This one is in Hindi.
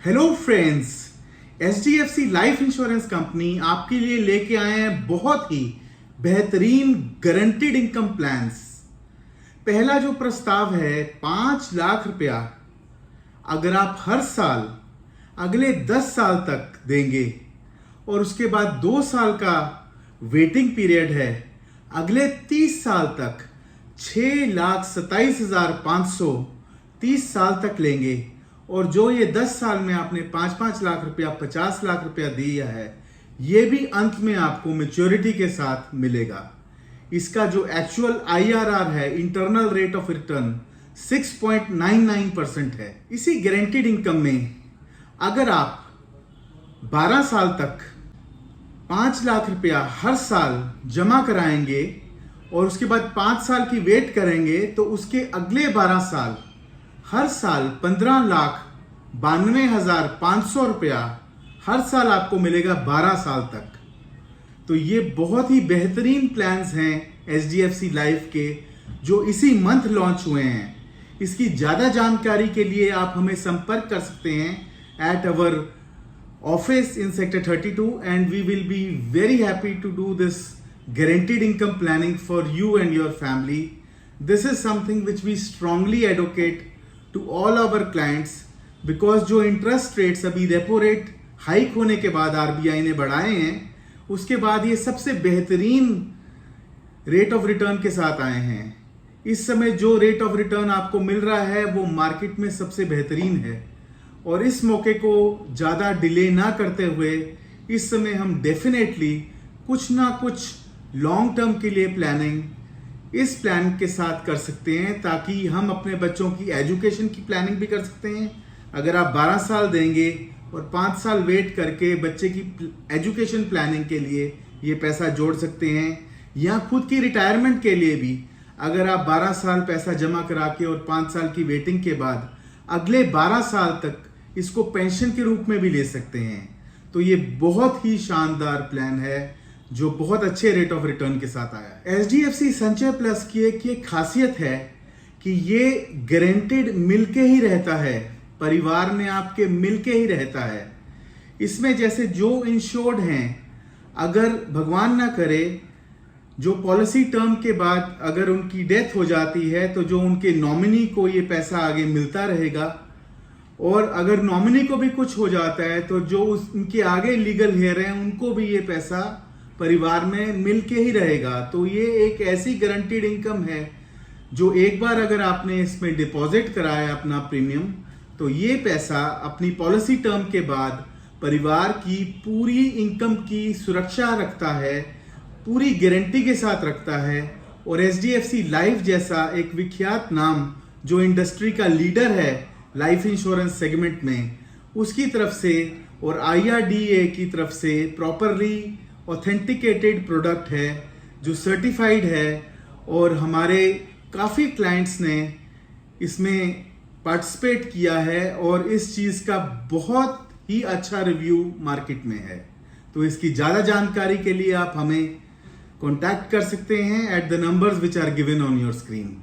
Hello friends, HDFC life insurance company आपके लिए लेके आए हैं बहुत ही बेहतरीन गारंटीड इनकम प्लान्स। पहला जो प्रस्ताव है 5 लाख रुपया अगर आप हर साल अगले 10 साल तक देंगे और उसके बाद 2 साल का वेटिंग पीरियड है, अगले 30 साल तक 6,27,500 30 साल तक लेंगे और जो ये 10 साल में आपने 5-5 लाख रुपया 50 लाख रुपया दिया है, ये भी अंत में आपको मैच्योरिटी के साथ मिलेगा। इसका जो एक्चुअल IRR है, इंटरनल रेट ऑफ रिटर्न 6.99% है। इसी गारंटीड इनकम में अगर आप 12 साल तक 5 लाख रुपया हर साल जमा कराएंगे और उसके बाद 5 साल की वेट करेंगे तो उसके अगले 12 साल हर साल 15,92,500 रुपया हर साल आपको मिलेगा 12 साल तक। तो ये बहुत ही बेहतरीन प्लान्स हैं HDFC लाइफ के, जो इसी मंथ लॉन्च हुए हैं। इसकी ज्यादा जानकारी के लिए आप हमें संपर्क कर सकते हैं at our office in sector 32 and we will be very happy to do this guaranteed income planning for you and your family. This is something which we strongly advocate to all our clients because जो इंटरेस्ट रेट्स अभी रेपो रेट हाइक होने के बाद RBI ने बढ़ाए हैं, उसके बाद ये सबसे बेहतरीन रेट ऑफ रिटर्न के साथ आए हैं। इस समय जो रेट ऑफ रिटर्न आपको मिल रहा है वो मार्केट में सबसे बेहतरीन है और इस मौके को ज़्यादा डिले ना करते हुए इस समय हम डेफिनेटली कुछ ना कुछ लॉन्ग टर्म के लिए प्लानिंग इस प्लान के साथ कर सकते हैं, ताकि हम अपने बच्चों की एजुकेशन की प्लानिंग भी कर सकते हैं। अगर आप 12 साल देंगे और 5 साल वेट करके बच्चे की एजुकेशन प्लानिंग के लिए ये पैसा जोड़ सकते हैं, या खुद की रिटायरमेंट के लिए भी अगर आप 12 साल पैसा जमा करा के और 5 साल की वेटिंग के बाद अगले 12 साल तक इसको पेंशन के रूप में भी ले सकते हैं। तो ये बहुत ही शानदार प्लान है जो बहुत अच्छे रेट ऑफ रिटर्न के साथ आया है। HDFC संचय प्लस की एक खासियत है कि ये गारंटीड मिलके ही रहता है, परिवार में आपके मिलके ही रहता है। इसमें जैसे जो इंश्योर्ड हैं, अगर भगवान ना करे जो पॉलिसी टर्म के बाद अगर उनकी डेथ हो जाती है तो जो उनके नॉमिनी को ये पैसा आगे मिलता रहेगा, और अगर नॉमिनी को भी कुछ हो जाता है तो जो उनके आगे लीगल हेयर हैं उनको भी ये पैसा परिवार में मिलके ही रहेगा। तो ये एक ऐसी गारंटीड इनकम है जो एक बार अगर आपने इसमें डिपॉजिट कराया अपना प्रीमियम, तो ये पैसा अपनी पॉलिसी टर्म के बाद परिवार की पूरी इनकम की सुरक्षा रखता है, पूरी गारंटी के साथ रखता है। और HDFC लाइफ जैसा एक विख्यात नाम जो इंडस्ट्री का लीडर है लाइफ इंश्योरेंस सेगमेंट में, उसकी तरफ से और IRDA की तरफ से प्रॉपरली ऑथेंटिकेटेड प्रोडक्ट है जो सर्टिफाइड है, और हमारे काफ़ी क्लाइंट्स ने इसमें पार्टिसिपेट किया है और इस चीज़ का बहुत ही अच्छा रिव्यू मार्केट में है। तो इसकी ज़्यादा जानकारी के लिए आप हमें कॉन्टैक्ट कर सकते हैं at the numbers which are given on your screen.